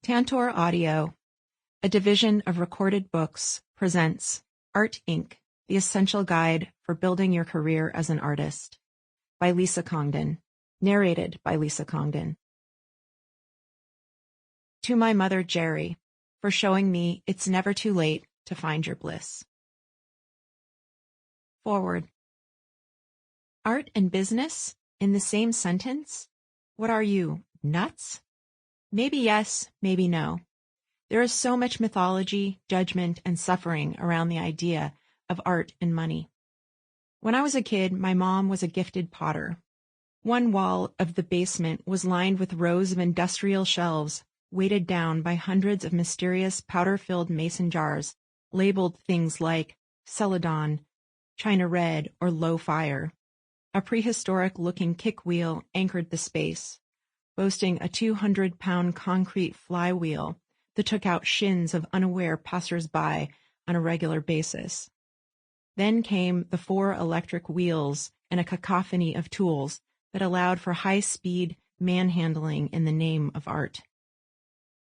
Tantor Audio, a division of Recorded Books, presents Art Inc., the essential guide for building your career as an artist, by Lisa Congdon, narrated by Lisa Congdon. To my mother, Jerry, for showing me it's never too late to find your bliss. Forward. Art and business in the same sentence? What are you, nuts? Maybe yes, maybe no. There is so much mythology, judgment, and suffering around the idea of art and money. When I was a kid, my mom was a gifted potter. One wall of the basement was lined with rows of industrial shelves, weighted down by hundreds of mysterious powder-filled mason jars, labeled things like Celadon, China Red, or Low Fire. A prehistoric-looking kick wheel anchored the space, boasting a 200-pound concrete flywheel that took out shins of unaware passers-by on a regular basis. Then came the 4 electric wheels and a cacophony of tools that allowed for high-speed manhandling in the name of art.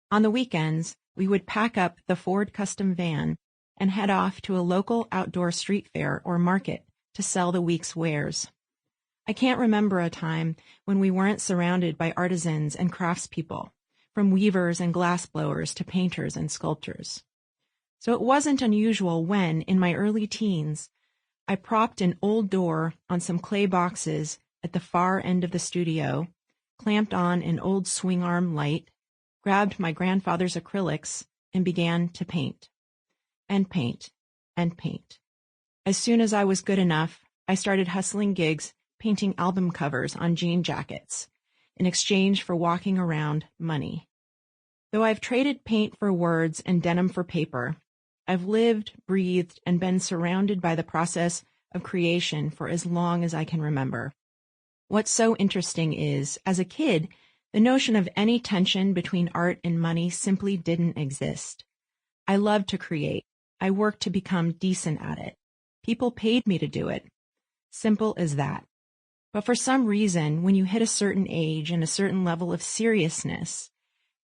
On the weekends, we would pack up the Ford custom van and head off to a local outdoor street fair or market to sell the week's wares. I can't remember a time when we weren't surrounded by artisans and craftspeople, from weavers and glassblowers to painters and sculptors. So it wasn't unusual when, in my early teens, I propped an old door on some clay boxes at the far end of the studio, clamped on an old swing arm light, grabbed my grandfather's acrylics, and began to paint. And paint. And paint. As soon as I was good enough, I started hustling gigs, painting album covers on jean jackets, in exchange for walking around money. Though I've traded paint for words and denim for paper, I've lived, breathed, and been surrounded by the process of creation for as long as I can remember. What's so interesting is, as a kid, the notion of any tension between art and money simply didn't exist. I loved to create. I worked to become decent at it. People paid me to do it. Simple as that. But for some reason, when you hit a certain age and a certain level of seriousness,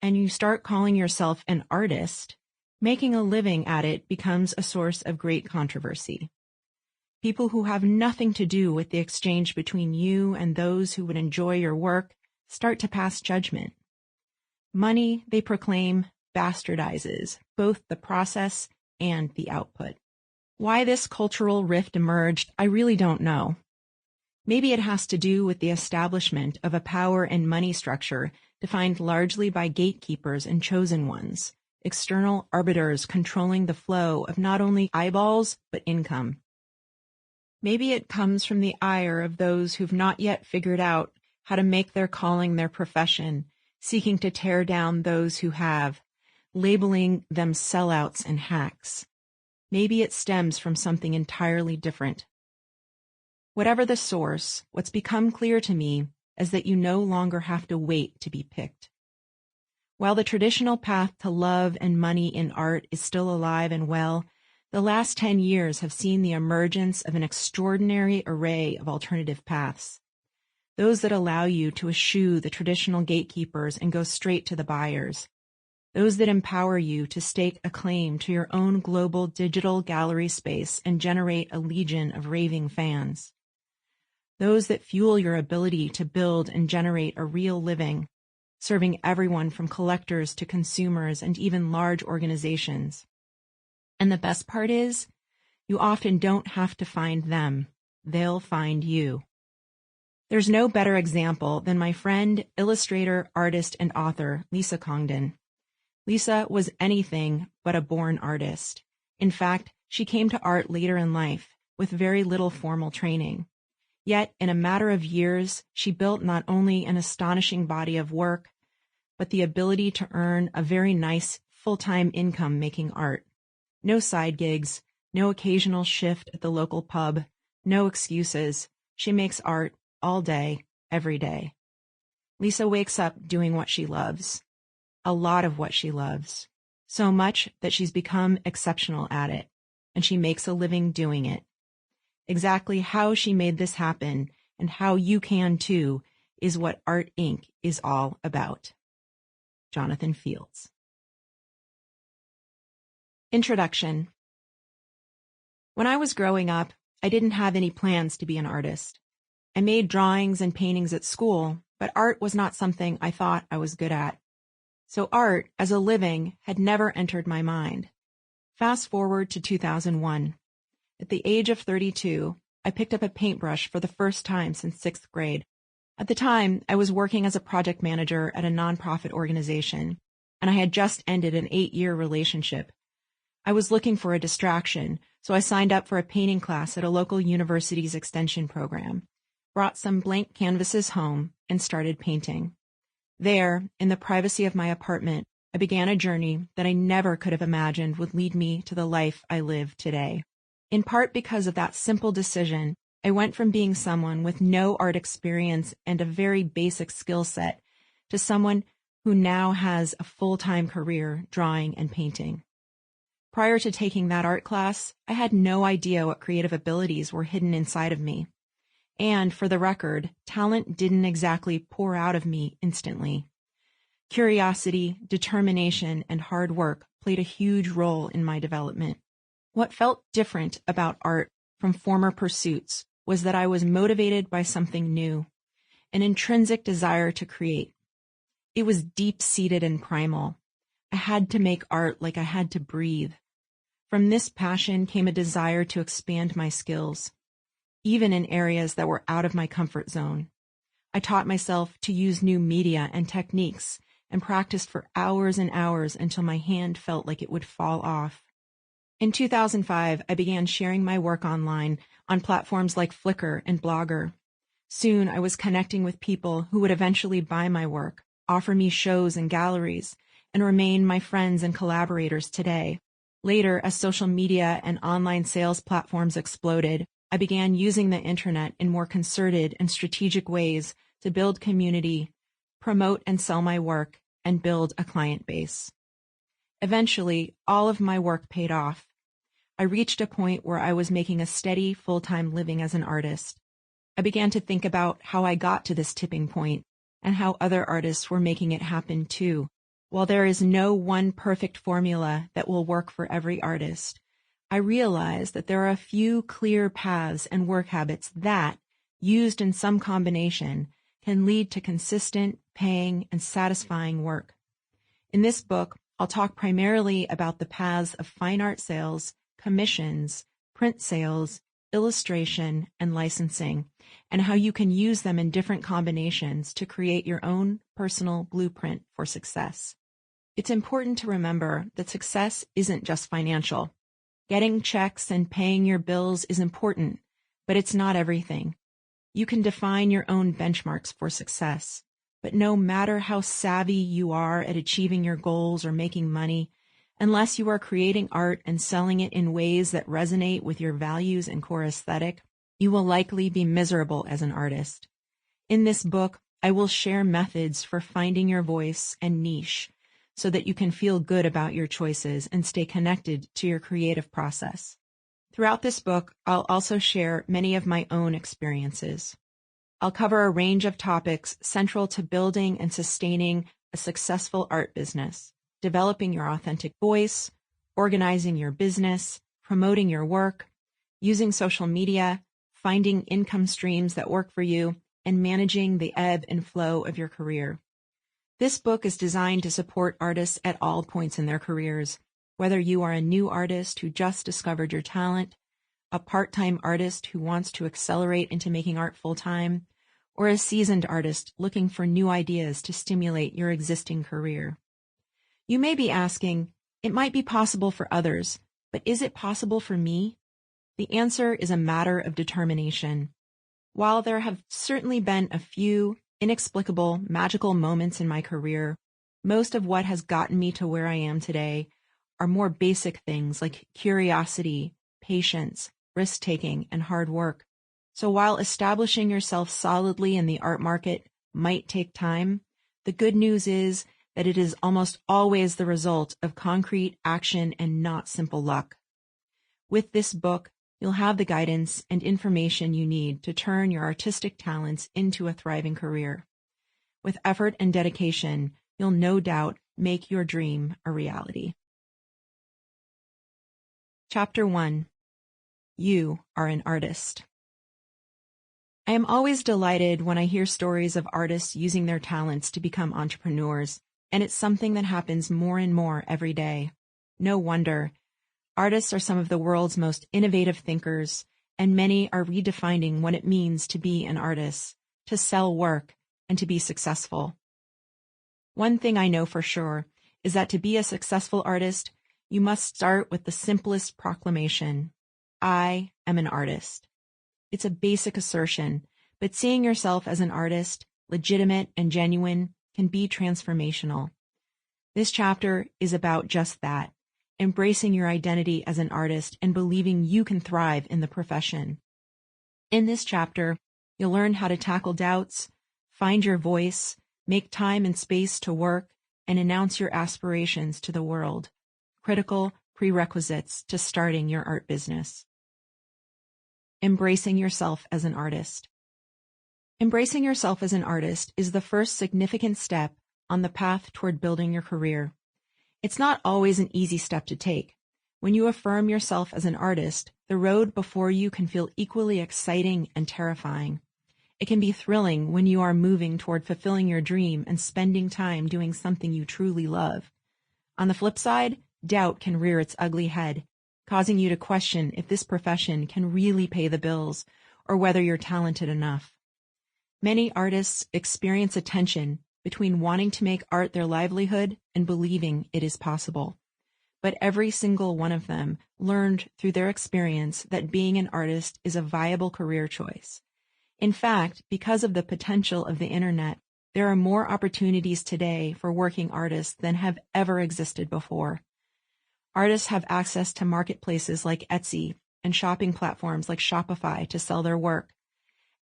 and you start calling yourself an artist, making a living at it becomes a source of great controversy. People who have nothing to do with the exchange between you and those who would enjoy your work start to pass judgment. Money, they proclaim, bastardizes both the process and the output. Why this cultural rift emerged, I really don't know. Maybe it has to do with the establishment of a power and money structure defined largely by gatekeepers and chosen ones, external arbiters controlling the flow of not only eyeballs, but income. Maybe it comes from the ire of those who've not yet figured out how to make their calling their profession, seeking to tear down those who have, labeling them sellouts and hacks. Maybe it stems from something entirely different. Whatever the source, what's become clear to me is that you no longer have to wait to be picked. While the traditional path to love and money in art is still alive and well, the last 10 years have seen the emergence of an extraordinary array of alternative paths. Those that allow you to eschew the traditional gatekeepers and go straight to the buyers. Those that empower you to stake a claim to your own global digital gallery space and generate a legion of raving fans. Those that fuel your ability to build and generate a real living, serving everyone from collectors to consumers and even large organizations. And the best part is, you often don't have to find them. They'll find you. There's no better example than my friend, illustrator, artist, and author, Lisa Congdon. Lisa was anything but a born artist. In fact, she came to art later in life, with very little formal training. Yet, in a matter of years, she built not only an astonishing body of work, but the ability to earn a very nice full-time income making art. No side gigs, no occasional shift at the local pub, no excuses. She makes art all day, every day. Lisa wakes up doing what she loves. A lot of what she loves. So much that she's become exceptional at it, and she makes a living doing it. Exactly how she made this happen and how you can too is what Art Inc. is all about. Jonathan Fields. Introduction. When I was growing up, I didn't have any plans to be an artist. I made drawings and paintings at school, but art was not something I thought I was good at. So art, as a living, had never entered my mind. Fast forward to 2001. At the age of 32, I picked up a paintbrush for the first time since 6th grade. At the time, I was working as a project manager at a nonprofit organization, and I had just ended an 8-year relationship. I was looking for a distraction, so I signed up for a painting class at a local university's extension program, brought some blank canvases home, and started painting. There, in the privacy of my apartment, I began a journey that I never could have imagined would lead me to the life I live today. In part because of that simple decision, I went from being someone with no art experience and a very basic skill set to someone who now has a full-time career drawing and painting. Prior to taking that art class, I had no idea what creative abilities were hidden inside of me. And, for the record, talent didn't exactly pour out of me instantly. Curiosity, determination, and hard work played a huge role in my development. What felt different about art from former pursuits was that I was motivated by something new, an intrinsic desire to create. It was deep-seated and primal. I had to make art like I had to breathe. From this passion came a desire to expand my skills, even in areas that were out of my comfort zone. I taught myself to use new media and techniques and practiced for hours and hours until my hand felt like it would fall off. In 2005, I began sharing my work online on platforms like Flickr and Blogger. Soon, I was connecting with people who would eventually buy my work, offer me shows and galleries, and remain my friends and collaborators today. Later, as social media and online sales platforms exploded, I began using the internet in more concerted and strategic ways to build community, promote and sell my work, and build a client base. Eventually, all of my work paid off. I reached a point where I was making a steady, full-time living as an artist. I began to think about how I got to this tipping point and how other artists were making it happen too. While there is no one perfect formula that will work for every artist, I realized that there are a few clear paths and work habits that, used in some combination, can lead to consistent, paying, and satisfying work. In this book, I'll talk primarily about the paths of fine art sales, commissions, print sales, illustration, and licensing, and how you can use them in different combinations to create your own personal blueprint for success. It's important to remember that success isn't just financial. Getting checks and paying your bills is important, but it's not everything. You can define your own benchmarks for success, but no matter how savvy you are at achieving your goals or making money, unless you are creating art and selling it in ways that resonate with your values and core aesthetic, you will likely be miserable as an artist. In this book, I will share methods for finding your voice and niche so that you can feel good about your choices and stay connected to your creative process. Throughout this book, I'll also share many of my own experiences. I'll cover a range of topics central to building and sustaining a successful art business, developing your authentic voice, organizing your business, promoting your work, using social media, finding income streams that work for you, and managing the ebb and flow of your career. This book is designed to support artists at all points in their careers, whether you are a new artist who just discovered your talent, a part-time artist who wants to accelerate into making art full-time, or a seasoned artist looking for new ideas to stimulate your existing career. You may be asking, it might be possible for others, but is it possible for me? The answer is a matter of determination. While there have certainly been a few inexplicable, magical moments in my career, most of what has gotten me to where I am today are more basic things like curiosity, patience, risk-taking, and hard work. So while establishing yourself solidly in the art market might take time, the good news is that it is almost always the result of concrete action and not simple luck. With this book, you'll have the guidance and information you need to turn your artistic talents into a thriving career. With effort and dedication, you'll no doubt make your dream a reality. Chapter 1. You are an artist. I am always delighted when I hear stories of artists using their talents to become entrepreneurs, and it's something that happens more and more every day. No wonder. Artists are some of the world's most innovative thinkers, and many are redefining what it means to be an artist, to sell work, and to be successful. One thing I know for sure is that to be a successful artist, you must start with the simplest proclamation: I am an artist. It's a basic assertion, but seeing yourself as an artist, legitimate and genuine, can be transformational. This chapter is about just that, embracing your identity as an artist and believing you can thrive in the profession. In this chapter, you'll learn how to tackle doubts, find your voice, make time and space to work, and announce your aspirations to the world. Critical prerequisites to starting your art business. Embracing yourself as an artist. Embracing yourself as an artist is the first significant step on the path toward building your career. It's not always an easy step to take. When you affirm yourself as an artist, the road before you can feel equally exciting and terrifying. It can be thrilling when you are moving toward fulfilling your dream and spending time doing something you truly love. On the flip side, doubt can rear its ugly head, causing you to question if this profession can really pay the bills or whether you're talented enough. Many artists experience a tension between wanting to make art their livelihood and believing it is possible. But every single one of them learned through their experience that being an artist is a viable career choice. In fact, because of the potential of the internet, there are more opportunities today for working artists than have ever existed before. Artists have access to marketplaces like Etsy and shopping platforms like Shopify to sell their work.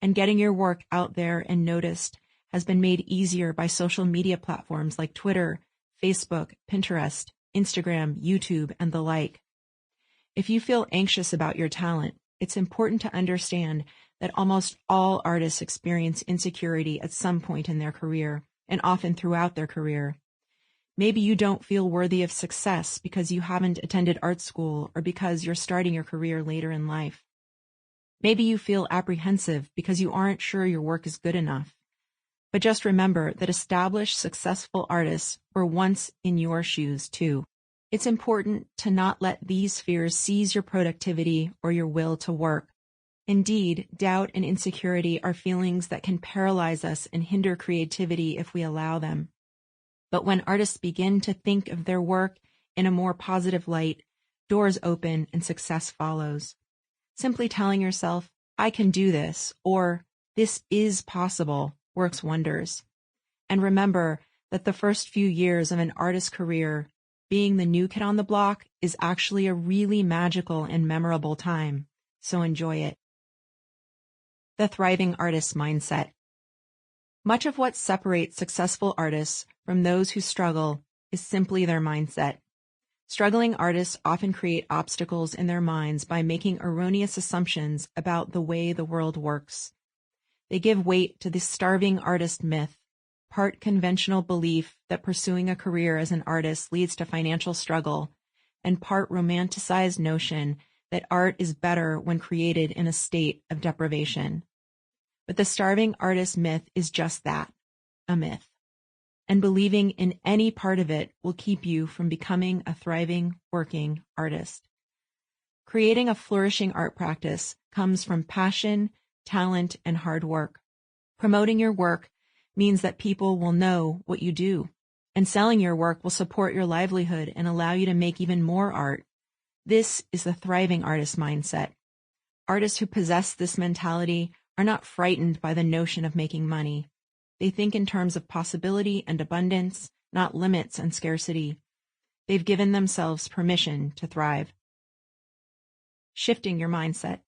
And getting your work out there and noticed has been made easier by social media platforms like Twitter, Facebook, Pinterest, Instagram, YouTube, and the like. If you feel anxious about your talent, it's important to understand that almost all artists experience insecurity at some point in their career, and often throughout their career. Maybe you don't feel worthy of success because you haven't attended art school or because you're starting your career later in life. Maybe you feel apprehensive because you aren't sure your work is good enough. But just remember that established, successful artists were once in your shoes, too. It's important to not let these fears seize your productivity or your will to work. Indeed, doubt and insecurity are feelings that can paralyze us and hinder creativity if we allow them. But when artists begin to think of their work in a more positive light, doors open and success follows. Simply telling yourself, I can do this, or this is possible, works wonders. And remember that the first few years of an artist's career, being the new kid on the block, is actually a really magical and memorable time. So enjoy it. The thriving artist mindset. Much of what separates successful artists from those who struggle is simply their mindset. Struggling artists often create obstacles in their minds by making erroneous assumptions about the way the world works. They give weight to the starving artist myth, part conventional belief that pursuing a career as an artist leads to financial struggle, and part romanticized notion that art is better when created in a state of deprivation. But the starving artist myth is just that, a myth. And believing in any part of it will keep you from becoming a thriving, working artist. Creating a flourishing art practice comes from passion, talent, and hard work. Promoting your work means that people will know what you do, and selling your work will support your livelihood and allow you to make even more art. This is the thriving artist mindset. Artists who possess this mentality are not frightened by the notion of making money. They think in terms of possibility and abundance, not limits and scarcity. They've given themselves permission to thrive. Shifting your mindset.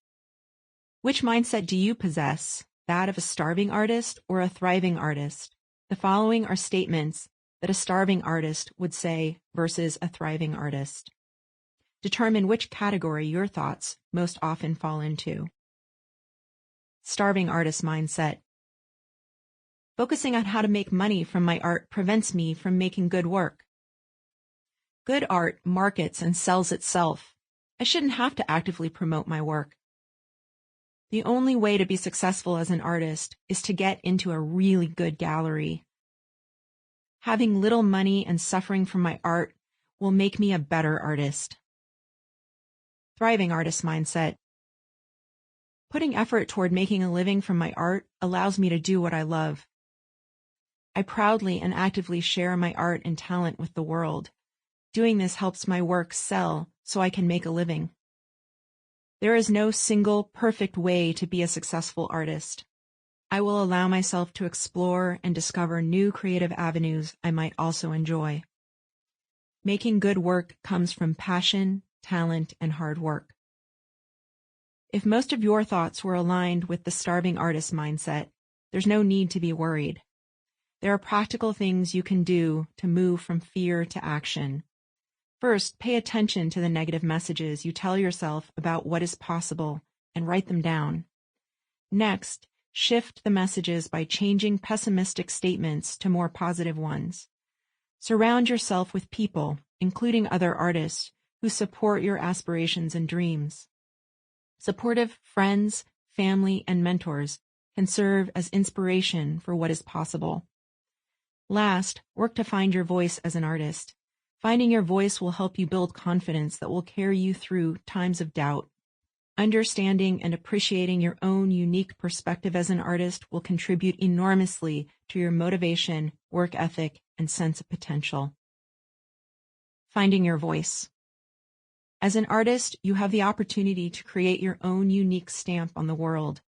Which mindset do you possess? That of a starving artist or a thriving artist? The following are statements that a starving artist would say versus a thriving artist. Determine which category your thoughts most often fall into. Starving artist mindset. Focusing on how to make money from my art prevents me from making good work. Good art markets and sells itself. I shouldn't have to actively promote my work. The only way to be successful as an artist is to get into a really good gallery. Having little money and suffering from my art will make me a better artist. Thriving artist mindset. Putting effort toward making a living from my art allows me to do what I love. I proudly and actively share my art and talent with the world. Doing this helps my work sell so I can make a living. There is no single perfect way to be a successful artist. I will allow myself to explore and discover new creative avenues I might also enjoy. Making good work comes from passion, talent, and hard work. If most of your thoughts were aligned with the starving artist mindset, there's no need to be worried. There are practical things you can do to move from fear to action. First, pay attention to the negative messages you tell yourself about what is possible and write them down. Next, shift the messages by changing pessimistic statements to more positive ones. Surround yourself with people, including other artists, who support your aspirations and dreams. Supportive friends, family, and mentors can serve as inspiration for what is possible. Last, work to find your voice as an artist. Finding your voice will help you build confidence that will carry you through times of doubt. Understanding and appreciating your own unique perspective as an artist will contribute enormously to your motivation, work ethic, and sense of potential. Finding your voice. As an artist, you have the opportunity to create your own unique stamp on the world.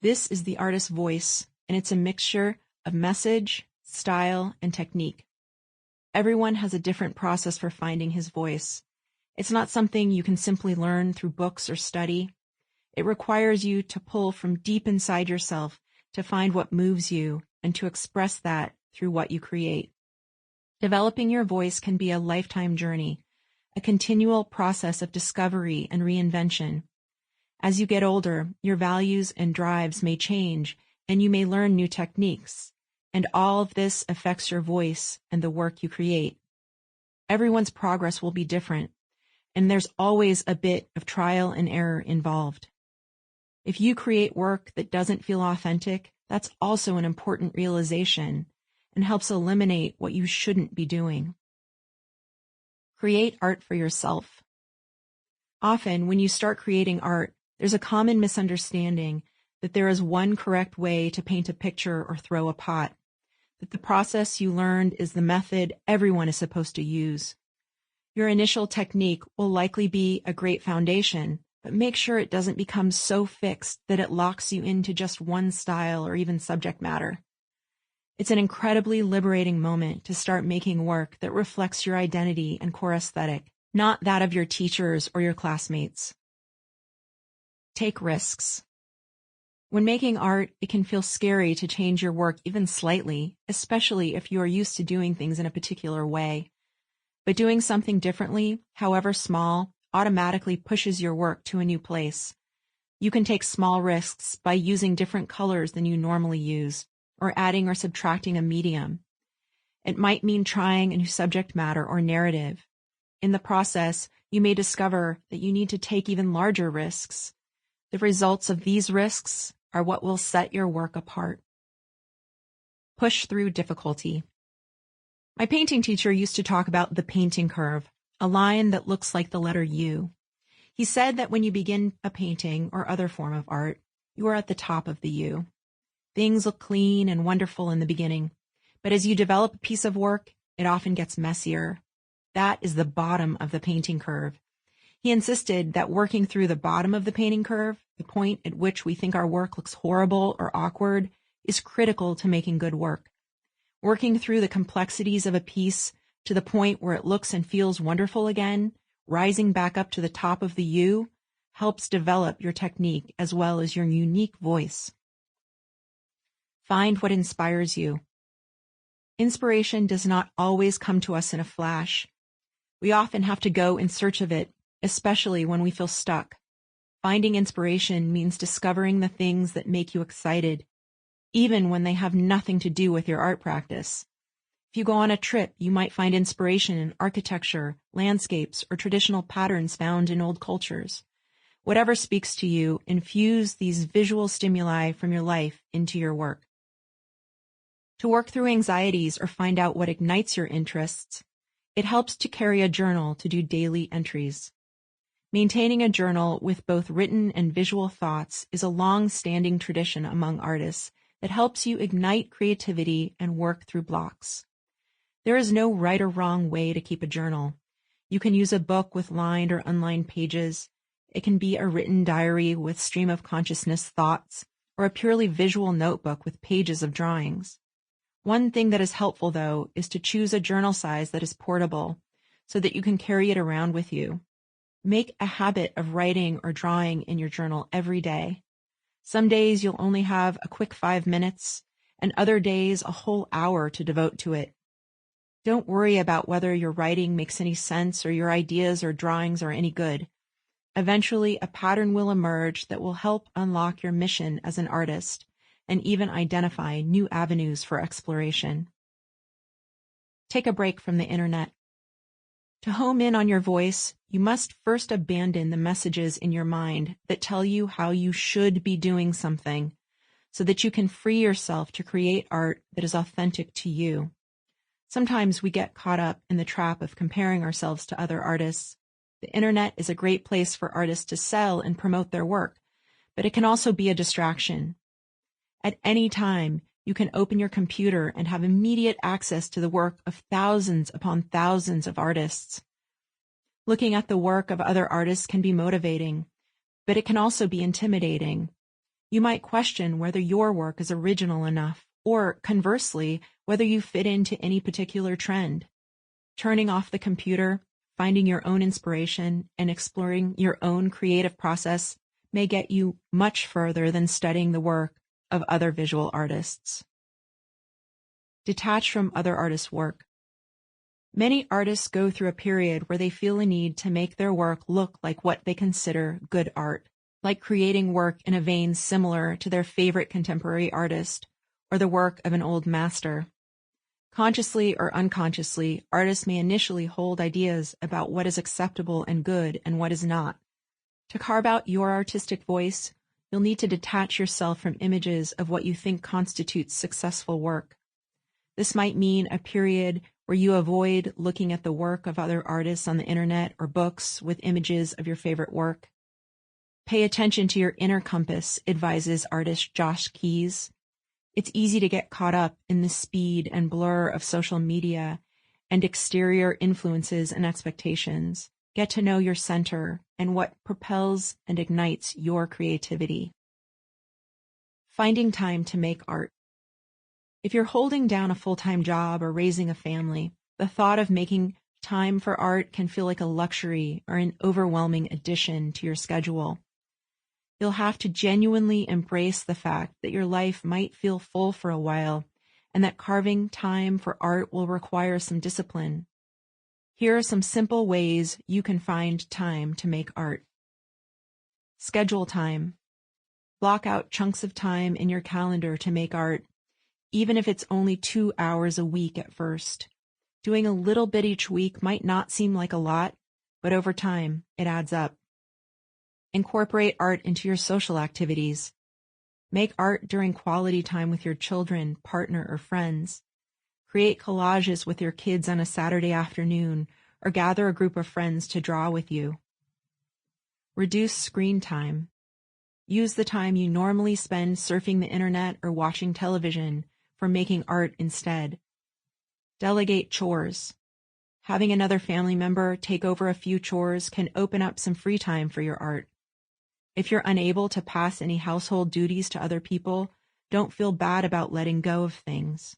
This is the artist's voice, and it's a mixture of message, style, and technique. Everyone has a different process for finding his voice. It's not something you can simply learn through books or study. It requires you to pull from deep inside yourself to find what moves you and to express that through what you create. Developing your voice can be a lifetime journey, a continual process of discovery and reinvention. As you get older, your values and drives may change, and you may learn new techniques, and all of this affects your voice and the work you create. Everyone's progress will be different, and there's always a bit of trial and error involved. If you create work that doesn't feel authentic, that's also an important realization and helps eliminate what you shouldn't be doing. Create art for yourself. Often, when you start creating art, there's a common misunderstanding that there is one correct way to paint a picture or throw a pot, that the process you learned is the method everyone is supposed to use. Your initial technique will likely be a great foundation, but make sure it doesn't become so fixed that it locks you into just one style or even subject matter. It's an incredibly liberating moment to start making work that reflects your identity and core aesthetic, not that of your teachers or your classmates. Take risks. When making art, it can feel scary to change your work even slightly, especially if you are used to doing things in a particular way. But doing something differently, however small, automatically pushes your work to a new place. You can take small risks by using different colors than you normally use, or adding or subtracting a medium. It might mean trying a new subject matter or narrative. In the process, you may discover that you need to take even larger risks. The results of these risks are what will set your work apart. Push through difficulty. My painting teacher used to talk about the painting curve, a line that looks like the letter U. He said that when you begin a painting or other form of art, you are at the top of the U. Things look clean and wonderful in the beginning, but as you develop a piece of work, it often gets messier. That is the bottom of the painting curve. He insisted that working through the bottom of the painting curve, the point at which we think our work looks horrible or awkward, is critical to making good work. Working through the complexities of a piece to the point where it looks and feels wonderful again, rising back up to the top of the U, helps develop your technique as well as your unique voice. Find what inspires you. Inspiration does not always come to us in a flash. We often have to go in search of it, especially when we feel stuck. Finding inspiration means discovering the things that make you excited, even when they have nothing to do with your art practice. If you go on a trip, you might find inspiration in architecture, landscapes, or traditional patterns found in old cultures. Whatever speaks to you, infuse these visual stimuli from your life into your work. To work through anxieties or find out what ignites your interests, it helps to carry a journal to do daily entries. Maintaining a journal with both written and visual thoughts is a long-standing tradition among artists that helps you ignite creativity and work through blocks. There is no right or wrong way to keep a journal. You can use a book with lined or unlined pages. It can be a written diary with stream of consciousness thoughts, or a purely visual notebook with pages of drawings. One thing that is helpful, though, is to choose a journal size that is portable so that you can carry it around with you. Make a habit of writing or drawing in your journal every day. Some days you'll only have a quick 5 minutes, and other days a whole hour to devote to it. Don't worry about whether your writing makes any sense or your ideas or drawings are any good. Eventually, a pattern will emerge that will help unlock your mission as an artist and even identify new avenues for exploration. Take a break from the internet. To home in on your voice, you must first abandon the messages in your mind that tell you how you should be doing something, so that you can free yourself to create art that is authentic to you. Sometimes we get caught up in the trap of comparing ourselves to other artists. The internet is a great place for artists to sell and promote their work, but it can also be a distraction. At any time, you can open your computer and have immediate access to the work of thousands upon thousands of artists. Looking at the work of other artists can be motivating, but it can also be intimidating. You might question whether your work is original enough, or conversely, whether you fit into any particular trend. Turning off the computer, finding your own inspiration, and exploring your own creative process may get you much further than studying the work of other visual artists. Detach from other artists' work. Many artists go through a period where they feel a need to make their work look like what they consider good art, like creating work in a vein similar to their favorite contemporary artist or the work of an old master. Consciously or unconsciously, artists may initially hold ideas about what is acceptable and good and what is not. To carve out your artistic voice, you'll need to detach yourself from images of what you think constitutes successful work. This might mean a period where you avoid looking at the work of other artists on the internet or books with images of your favorite work. Pay attention to your inner compass, advises artist Josh Keyes. It's easy to get caught up in the speed and blur of social media and exterior influences and expectations. Get to know your center and what propels and ignites your creativity. Finding time to make art. If you're holding down a full-time job or raising a family, the thought of making time for art can feel like a luxury or an overwhelming addition to your schedule. You'll have to genuinely embrace the fact that your life might feel full for a while and that carving time for art will require some discipline. Here are some simple ways you can find time to make art. Schedule time. Block out chunks of time in your calendar to make art, even if it's only 2 hours a week at first. Doing a little bit each week might not seem like a lot, but over time, it adds up. Incorporate art into your social activities. Make art during quality time with your children, partner, or friends. Create collages with your kids on a Saturday afternoon, or gather a group of friends to draw with you. Reduce screen time. Use the time you normally spend surfing the internet or watching television for making art instead. Delegate chores. Having another family member take over a few chores can open up some free time for your art. If you're unable to pass any household duties to other people, don't feel bad about letting go of things.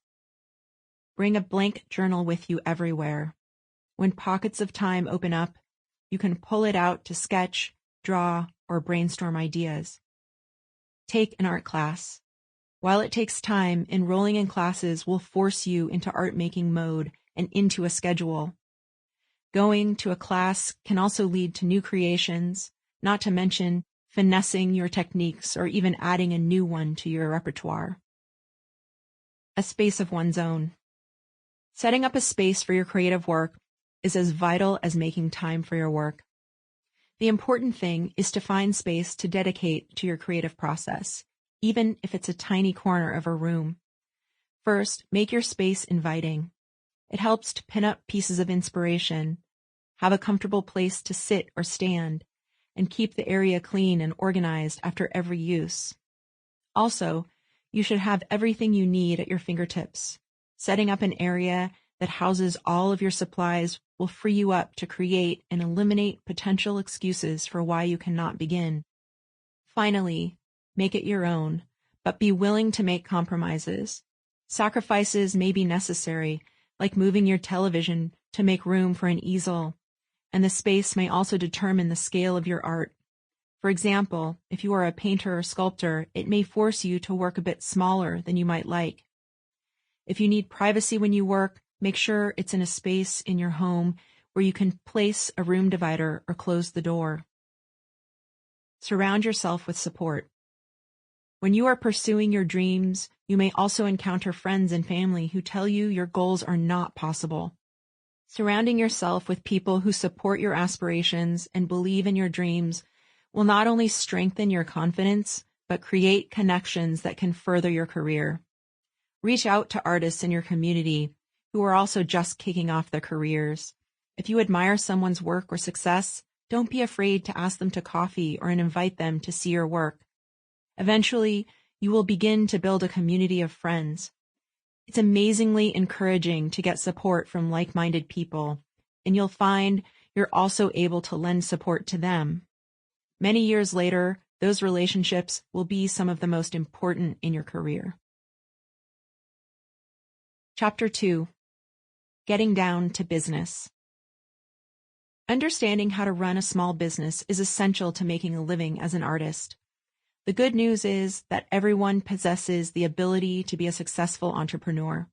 Bring a blank journal with you everywhere. When pockets of time open up, you can pull it out to sketch, draw, or brainstorm ideas. Take an art class. While it takes time, enrolling in classes will force you into art-making mode and into a schedule. Going to a class can also lead to new creations, not to mention finessing your techniques or even adding a new one to your repertoire. A space of one's own. Setting up a space for your creative work is as vital as making time for your work. The important thing is to find space to dedicate to your creative process, even if it's a tiny corner of a room. First, make your space inviting. It helps to pin up pieces of inspiration, have a comfortable place to sit or stand, and keep the area clean and organized after every use. Also, you should have everything you need at your fingertips. Setting up an area that houses all of your supplies will free you up to create and eliminate potential excuses for why you cannot begin. Finally, make it your own, but be willing to make compromises. Sacrifices may be necessary, like moving your television to make room for an easel, and the space may also determine the scale of your art. For example, if you are a painter or sculptor, it may force you to work a bit smaller than you might like. If you need privacy when you work, make sure it's in a space in your home where you can place a room divider or close the door. Surround yourself with support. When you are pursuing your dreams, you may also encounter friends and family who tell you your goals are not possible. Surrounding yourself with people who support your aspirations and believe in your dreams will not only strengthen your confidence, but create connections that can further your career. Reach out to artists in your community who are also just kicking off their careers. If you admire someone's work or success, don't be afraid to ask them to coffee or invite them to see your work. Eventually, you will begin to build a community of friends. It's amazingly encouraging to get support from like-minded people, and you'll find you're also able to lend support to them. Many years later, those relationships will be some of the most important in your career. Chapter 2. Getting down to business. Understanding how to run a small business is essential to making a living as an artist. The good news is that everyone possesses the ability to be a successful entrepreneur.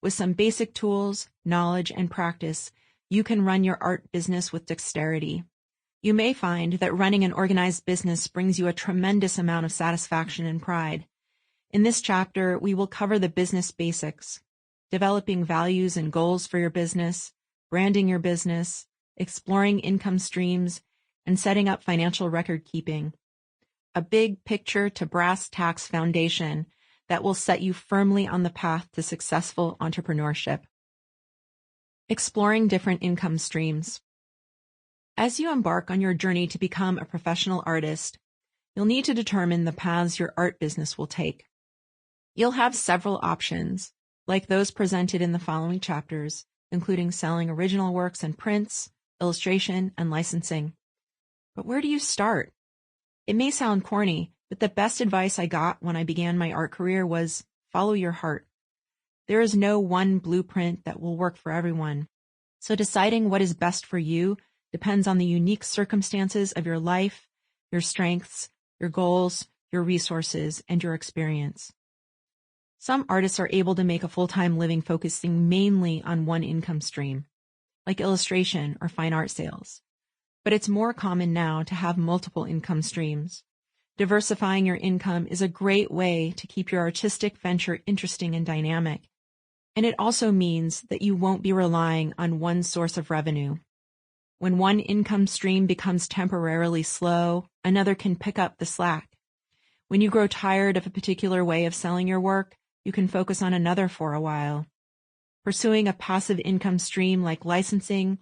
With some basic tools, knowledge, and practice, you can run your art business with dexterity. You may find that running an organized business brings you a tremendous amount of satisfaction and pride. In this chapter, we will cover the business basics: developing values and goals for your business, branding your business, exploring income streams, and setting up financial record keeping. A big picture to brass tacks foundation that will set you firmly on the path to successful entrepreneurship. Exploring different income streams. As you embark on your journey to become a professional artist, you'll need to determine the paths your art business will take. You'll have several options, like those presented in the following chapters, including selling original works and prints, illustration, and licensing. But where do you start? It may sound corny, but the best advice I got when I began my art career was follow your heart. There is no one blueprint that will work for everyone. So deciding what is best for you depends on the unique circumstances of your life, your strengths, your goals, your resources, and your experience. Some artists are able to make a full-time living focusing mainly on one income stream, like illustration or fine art sales. But it's more common now to have multiple income streams. Diversifying your income is a great way to keep your artistic venture interesting and dynamic. And it also means that you won't be relying on one source of revenue. When one income stream becomes temporarily slow, another can pick up the slack. When you grow tired of a particular way of selling your work, you can focus on another for a while. Pursuing a passive income stream like licensing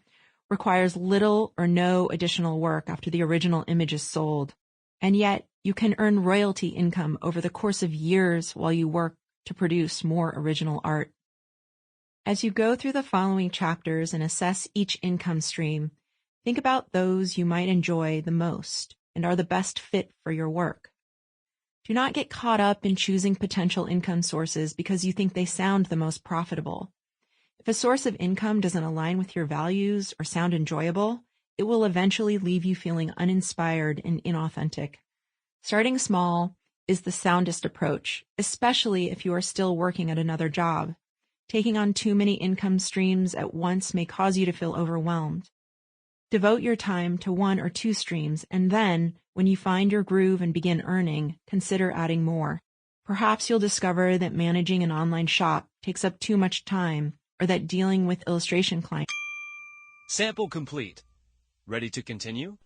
requires little or no additional work after the original image is sold, and yet you can earn royalty income over the course of years while you work to produce more original art. As you go through the following chapters and assess each income stream, think about those you might enjoy the most and are the best fit for your work. Do not get caught up in choosing potential income sources because you think they sound the most profitable. If a source of income doesn't align with your values or sound enjoyable, it will eventually leave you feeling uninspired and inauthentic. Starting small is the soundest approach, especially if you are still working at another job. Taking on too many income streams at once may cause you to feel overwhelmed. Devote your time to one or two streams, and then, when you find your groove and begin earning, consider adding more. Perhaps you'll discover that managing an online shop takes up too much time, or that dealing with illustration clients. Sample complete. Ready to continue?